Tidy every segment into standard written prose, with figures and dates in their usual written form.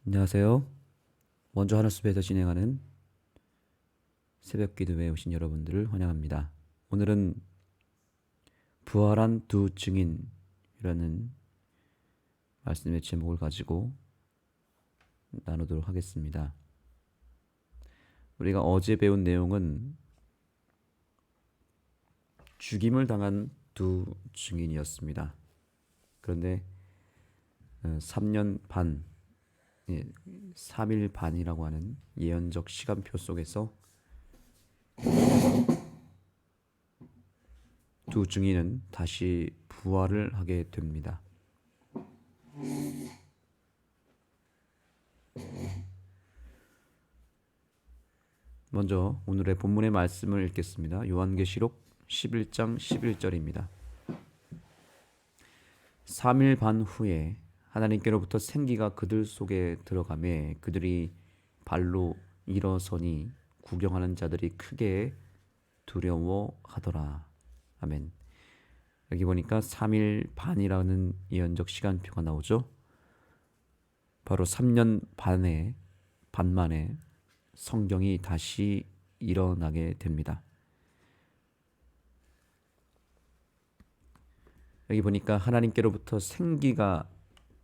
안녕하세요. 먼저 하늘숲에서 진행하는 새벽 기도회에 오신 여러분들을 환영합니다. 오늘은 부활한 두 증인이라는 말씀의 제목을 가지고 나누도록 하겠습니다. 우리가 어제 배운 내용은 죽임을 당한 두 증인이었습니다. 그런데 3년 반, 3일 반이라고 하는 예언적 시간표 속에서 두 증인은 다시 부활을 하게 됩니다. 먼저 오늘의 본문의 말씀을 읽겠습니다. 요한계시록 11장 11절입니다. 3일 반 후에 하나님께로부터 생기가 그들 속에 들어가매 그들이 발로 일어서니 구경하는 자들이 크게 두려워하더라. 아멘. 여기 보니까 3일 반이라는 예언적 시간표가 나오죠. 바로 3년 반 만에 성경이 다시 일어나게 됩니다. 여기 보니까 하나님께로부터 생기가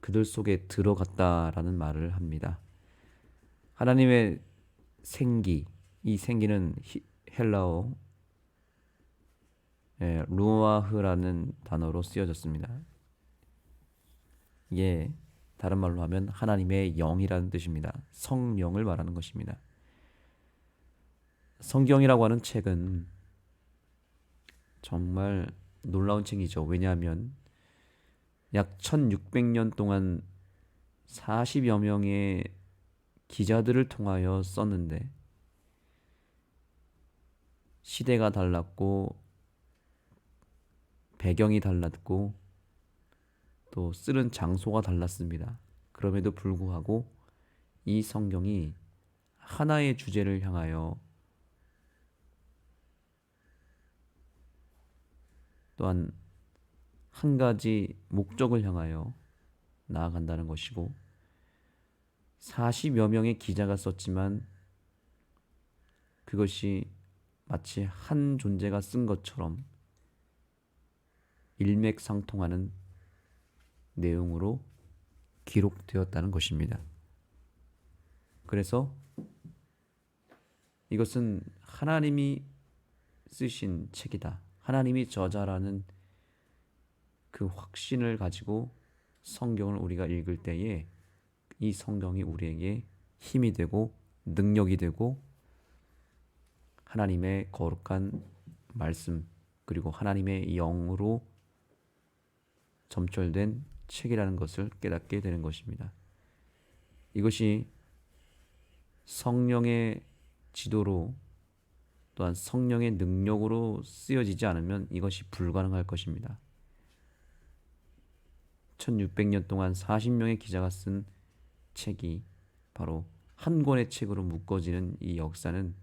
그들 속에 들어갔다라는 말을 합니다. 하나님의 생기, 이 생기는 헬라어 루아흐라는 단어로 쓰여졌습니다. 이게 다른 말로 하면 하나님의 영이라는 뜻입니다. 성령을 말하는 것입니다. 성경이라고 하는 책은 정말 놀라운 책이죠. 왜냐하면 약 1600년 동안 40여 명의 기자들을 통하여 썼는데 시대가 달랐고 배경이 달랐고 또 쓰는 장소가 달랐습니다. 그럼에도 불구하고 이 성경이 하나의 주제를 향하여 또한 한 가지 목적을 향하여 나아간다는 것이고 40여 명의 기자가 썼지만 그것이 마치 한 존재가 쓴 것처럼 일맥상통하는 내용으로 기록되었다는 것입니다. 그래서 이것은 하나님이 쓰신 책이다. 하나님이 저자라는 그 확신을 가지고 성경을 우리가 읽을 때에 이 성경이 우리에게 힘이 되고 능력이 되고 하나님의 거룩한 말씀 그리고 하나님의 영으로 점철된 책이라는 것을 깨닫게 되는 것입니다. 이것이 성령의 지도로 또한 성령의 능력으로 쓰여지지 않으면 이것이 불가능할 것입니다. 1600년 동안 40명의 기자가 쓴 책이 바로 한 권의 책으로 묶어지는 이 역사는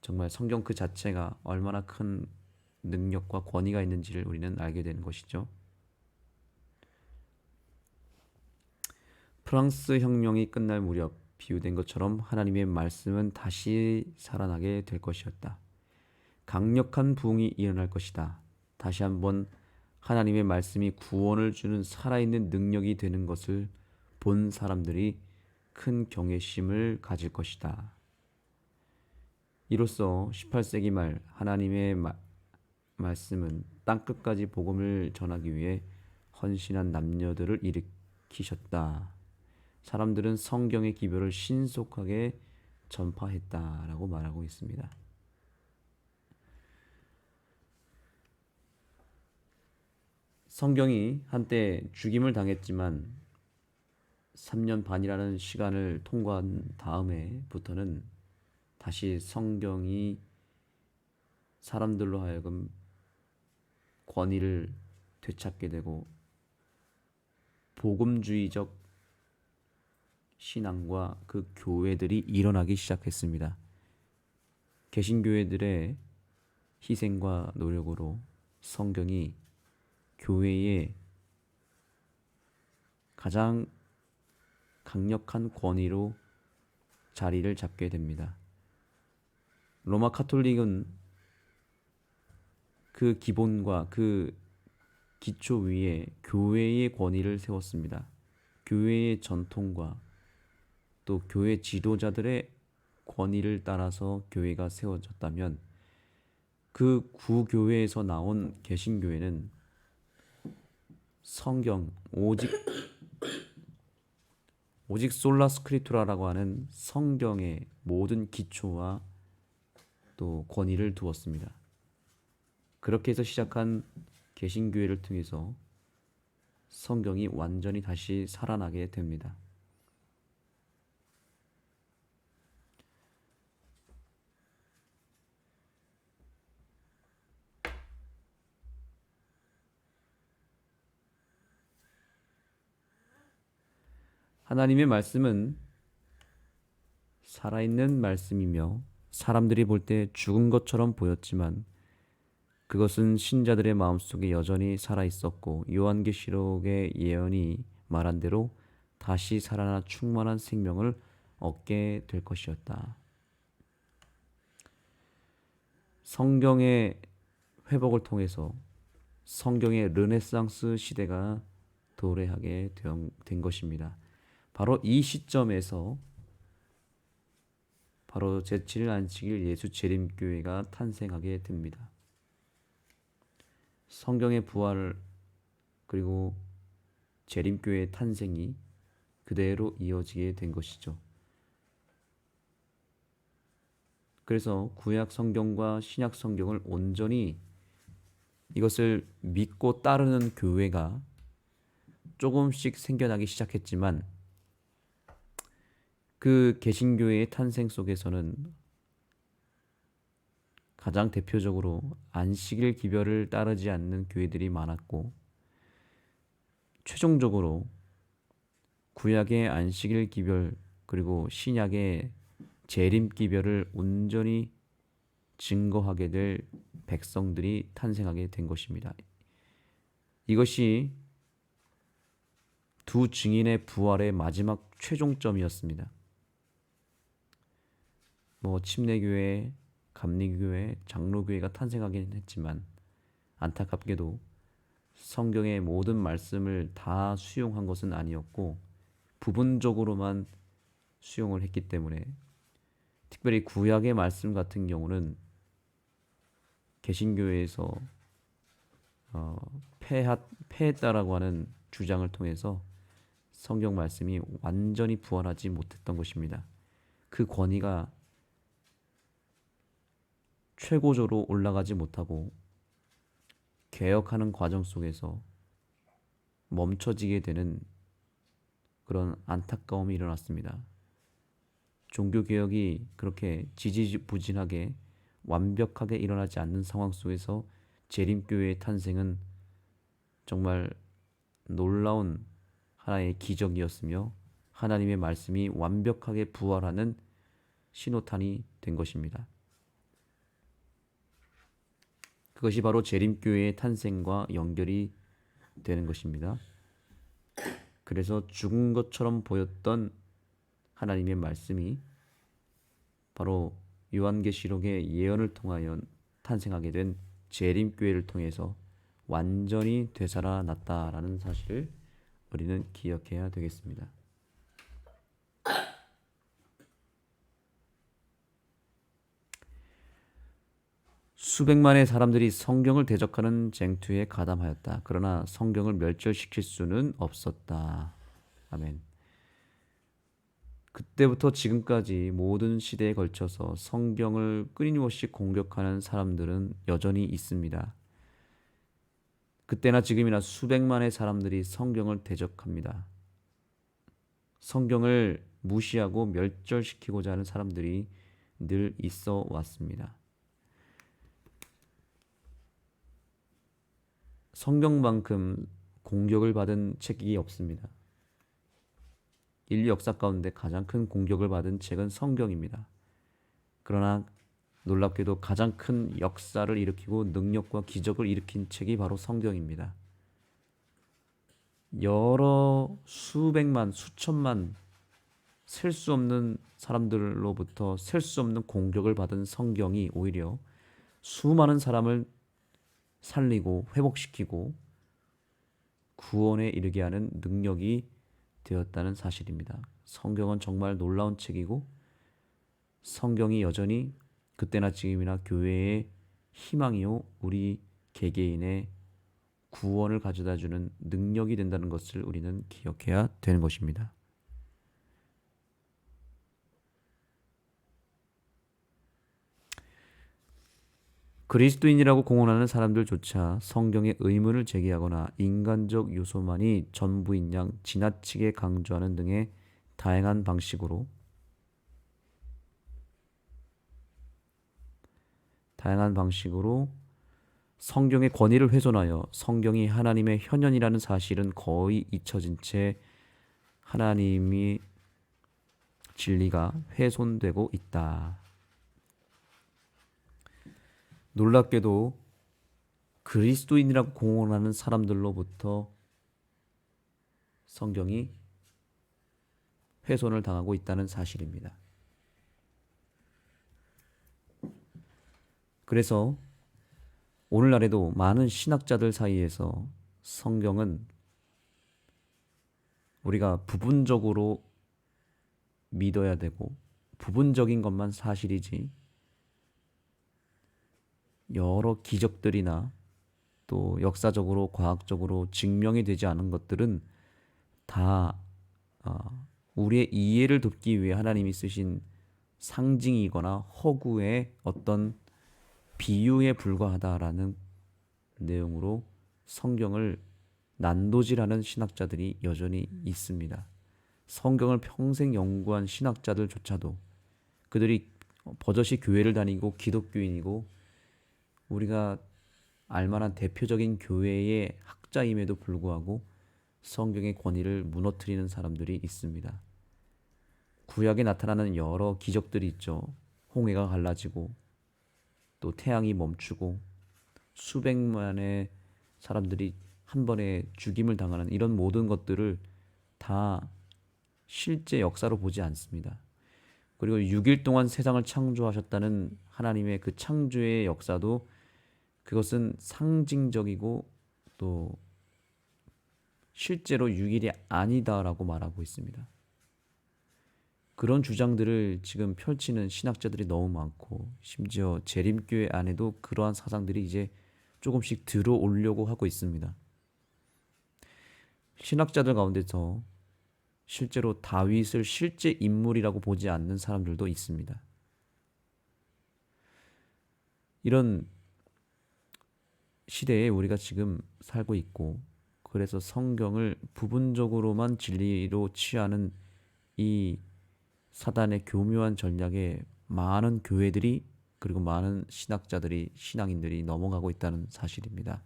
정말 성경 그 자체가 얼마나 큰 능력과 권위가 있는지를 우리는 알게 되는 것이죠. 프랑스 혁명이 끝날 무렵 비유된 것처럼 하나님의 말씀은 다시 살아나게 될 것이었다. 강력한 부흥이 일어날 것이다. 다시 한번 하나님의 말씀이 구원을 주는 살아있는 능력이 되는 것을 본 사람들이 큰 경외심을 가질 것이다. 이로써 18세기 말 하나님의 말씀은 땅끝까지 복음을 전하기 위해 헌신한 남녀들을 일으키셨다. 사람들은 성경의 기별을 신속하게 전파했다라고 말하고 있습니다. 성경이 한때 죽임을 당했지만 3년 반이라는 시간을 통과한 다음에부터는 다시 성경이 사람들로 하여금 권위를 되찾게 되고 복음주의적 신앙과 그 교회들이 일어나기 시작했습니다. 개신교회들의 희생과 노력으로 성경이 교회의 가장 강력한 권위로 자리를 잡게 됩니다. 로마 카톨릭은 그 기본과 그 기초 위에 교회의 권위를 세웠습니다. 교회의 전통과 또 교회 지도자들의 권위를 따라서 교회가 세워졌다면 그 구교회에서 나온 개신교회는 성경 오직 솔라 스크립투라라고 하는 성경의 모든 기초와 또 권위를 두었습니다. 그렇게 해서 시작한 개신교회를 통해서 성경이 완전히 다시 살아나게 됩니다. 하나님의 말씀은 살아있는 말씀이며 사람들이 볼 때 죽은 것처럼 보였지만 그것은 신자들의 마음속에 여전히 살아있었고 요한계시록의 예언이 말한 대로 다시 살아나 충만한 생명을 얻게 될 것이었다. 성경의 회복을 통해서 성경의 르네상스 시대가 도래하게 된 것입니다. 바로 이 시점에서 바로 제7일 안식일 예수 재림교회가 탄생하게 됩니다. 성경의 부활 그리고 재림교회의 탄생이 그대로 이어지게 된 것이죠. 그래서 구약 성경과 신약 성경을 온전히 이것을 믿고 따르는 교회가 조금씩 생겨나기 시작했지만 그 개신교회의 탄생 속에서는 가장 대표적으로 안식일 기별을 따르지 않는 교회들이 많았고 최종적으로 구약의 안식일 기별 그리고 신약의 재림 기별을 온전히 증거하게 될 백성들이 탄생하게 된 것입니다. 이것이 두 증인의 부활의 마지막 최종점이었습니다. 침례교회, 감리교회, 장로교회가 탄생하긴 했지만 안타깝게도 성경의 모든 말씀을 다 수용한 것은 아니었고 부분적으로만 수용을 했기 때문에 특별히 구약의 말씀 같은 경우는 개신교회에서 폐했다라고 하는 주장을 통해서 성경 말씀이 완전히 부활하지 못했던 것입니다. 그 권위가 최고조로 올라가지 못하고 개혁하는 과정 속에서 멈춰지게 되는 그런 안타까움이 일어났습니다. 종교개혁이 그렇게 지지부진하게 완벽하게 일어나지 않는 상황 속에서 재림교회의 탄생은 정말 놀라운 하나의 기적이었으며 하나님의 말씀이 완벽하게 부활하는 신호탄이 된 것입니다. 그것이 바로 재림교회의 탄생과 연결이 되는 것입니다. 그래서 죽은 것처럼 보였던 하나님의 말씀이 바로 요한계시록의 예언을 통하여 탄생하게 된 재림교회를 통해서 완전히 되살아났다라는 사실을 우리는 기억해야 되겠습니다. 수백만의 사람들이 성경을 대적하는 쟁투에 가담하였다. 그러나 성경을 멸절시킬 수는 없었다. 아멘. 그때부터 지금까지 모든 시대에 걸쳐서 성경을 끊임없이 공격하는 사람들은 여전히 있습니다. 그때나 지금이나 수백만의 사람들이 성경을 대적합니다. 성경을 무시하고 멸절시키고자 하는 사람들이 늘 있어 왔습니다. 성경만큼 공격을 받은 책이 없습니다. 인류 역사 가운데 가장 큰 공격을 받은 책은 성경입니다. 그러나 놀랍게도 가장 큰 역사를 일으키고 능력과 기적을 일으킨 책이 바로 성경입니다. 여러 수백만, 수천만 셀 수 없는 사람들로부터 셀 수 없는 공격을 받은 성경이 오히려 수많은 사람을 살리고 회복시키고 구원에 이르게 하는 능력이 되었다는 사실입니다. 성경은 정말 놀라운 책이고 성경이 여전히 그때나 지금이나 교회의 희망이요 우리 개개인의 구원을 가져다주는 능력이 된다는 것을 우리는 기억해야 되는 것입니다. 그리스도인이라고 공언하는 사람들조차 성경의 의문을 제기하거나 인간적 요소만이 전부인 양 지나치게 강조하는 등의 다양한 방식으로 성경의 권위를 훼손하여 성경이 하나님의 현현이라는 사실은 거의 잊혀진 채 하나님의 진리가 훼손되고 있다. 놀랍게도 그리스도인이라고 공언하는 사람들로부터 성경이 훼손을 당하고 있다는 사실입니다. 그래서 오늘날에도 많은 신학자들 사이에서 성경은 우리가 부분적으로 믿어야 되고 부분적인 것만 사실이지 여러 기적들이나 또 역사적으로 과학적으로 증명이 되지 않은 것들은 다 우리의 이해를 돕기 위해 하나님이 쓰신 상징이거나 허구의 어떤 비유에 불과하다라는 내용으로 성경을 난도질하는 신학자들이 여전히 있습니다. 성경을 평생 연구한 신학자들조차도 그들이 버젓이 교회를 다니고 기독교인이고 우리가 알만한 대표적인 교회의 학자임에도 불구하고 성경의 권위를 무너뜨리는 사람들이 있습니다. 구약에 나타나는 여러 기적들이 있죠. 홍해가 갈라지고 또 태양이 멈추고 수백만의 사람들이 한 번에 죽임을 당하는 이런 모든 것들을 다 실제 역사로 보지 않습니다. 그리고 6일 동안 세상을 창조하셨다는 하나님의 그 창조의 역사도 그것은 상징적이고 또 실제로 6일이 아니다라고 말하고 있습니다. 그런 주장들을 지금 펼치는 신학자들이 너무 많고 심지어 재림교회 안에도 그러한 사상들이 이제 조금씩 들어오려고 하고 있습니다. 신학자들 가운데서 실제로 다윗을 실제 인물이라고 보지 않는 사람들도 있습니다. 이런 시대에 우리가 지금 살고 있고 그래서 성경을 부분적으로만 진리로 취하는 이 사단의 교묘한 전략에 많은 교회들이 그리고 많은 신학자들이 신앙인들이 넘어가고 있다는 사실입니다.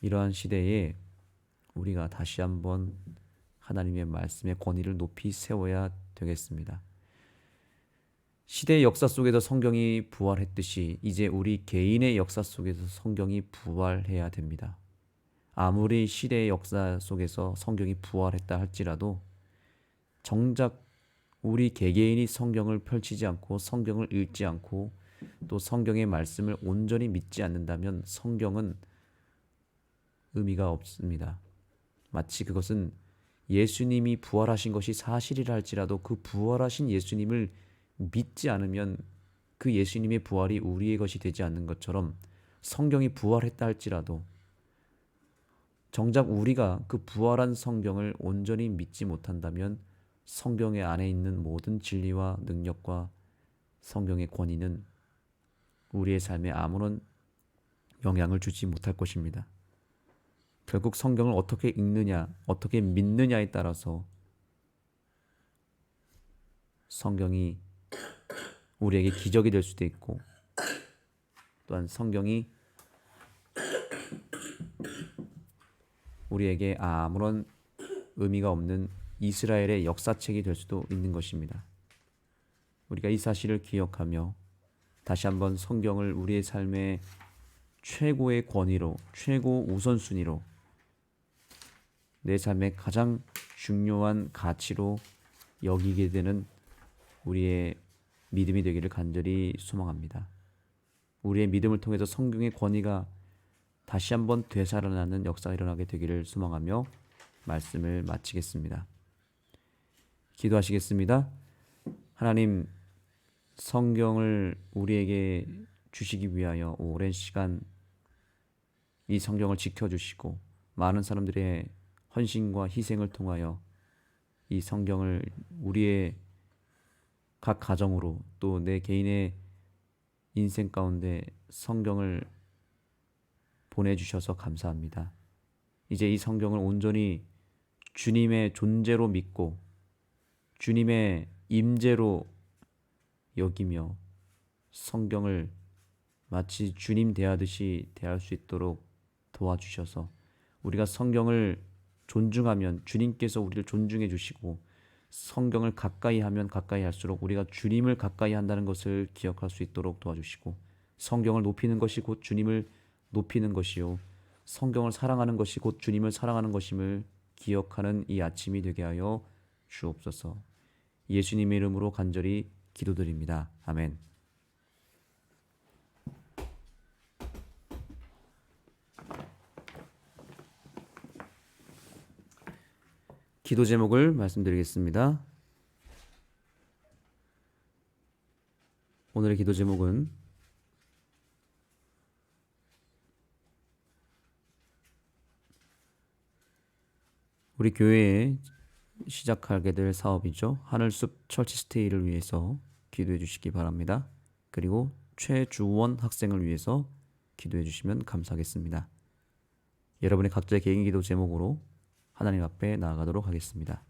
이러한 시대에 우리가 다시 한번 하나님의 말씀의 권위를 높이 세워야 되겠습니다. 시대의 역사 속에서 성경이 부활했듯이 이제 우리 개인의 역사 속에서 성경이 부활해야 됩니다. 아무리 시대의 역사 속에서 성경이 부활했다 할지라도 정작 우리 개개인이 성경을 펼치지 않고 성경을 읽지 않고 또 성경의 말씀을 온전히 믿지 않는다면 성경은 의미가 없습니다. 마치 그것은 예수님이 부활하신 것이 사실이라 할지라도 그 부활하신 예수님을 믿지 않으면 그 예수님의 부활이 우리의 것이 되지 않는 것처럼 성경이 부활했다 할지라도 정작 우리가 그 부활한 성경을 온전히 믿지 못한다면 성경의 안에 있는 모든 진리와 능력과 성경의 권위는 우리의 삶에 아무런 영향을 주지 못할 것입니다. 결국 성경을 어떻게 읽느냐, 어떻게 믿느냐에 따라서 성경이 우리에게 기적이 될 수도 있고 또한 성경이 우리에게 아무런 의미가 없는 이스라엘의 역사책이 될 수도 있는 것입니다. 우리가 이 사실을 기억하며 다시 한번 성경을 우리의 삶의 최고의 권위로, 최고 우선순위로 내 삶의 가장 중요한 가치로 여기게 되는 우리의 믿음이 되기를 간절히 소망합니다. 우리의 믿음을 통해서 성경의 권위가 다시 한번 되살아나는 역사가 일어나게 되기를 소망하며 말씀을 마치겠습니다. 기도하시겠습니다. 하나님, 성경을 우리에게 주시기 위하여 오랜 시간 이 성경을 지켜주시고 많은 사람들의 헌신과 희생을 통하여 이 성경을 우리의 각 가정으로 또 내 개인의 인생 가운데 성경을 보내주셔서 감사합니다. 이제 이 성경을 온전히 주님의 존재로 믿고 주님의 임재로 여기며 성경을 마치 주님 대하듯이 대할 수 있도록 도와주셔서 우리가 성경을 존중하면 주님께서 우리를 존중해 주시고 성경을 가까이 하면 가까이 할수록 우리가 주님을 가까이 한다는 것을 기억할 수 있도록 도와주시고 성경을 높이는 것이 곧 주님을 높이는 것이요 성경을 사랑하는 것이 곧 주님을 사랑하는 것임을 기억하는 이 아침이 되게 하여 주옵소서. 예수님의 이름으로 간절히 기도드립니다. 아멘. 기도 제목을 말씀드리겠습니다. 오늘의 기도 제목은 우리 교회에 시작하게 될 사업이죠. 하늘숲 철치스테이를 위해서 기도해 주시기 바랍니다. 그리고 최주원 학생을 위해서 기도해 주시면 감사하겠습니다. 여러분의 각자의 개인 기도 제목으로 하나님 앞에 나아가도록 하겠습니다.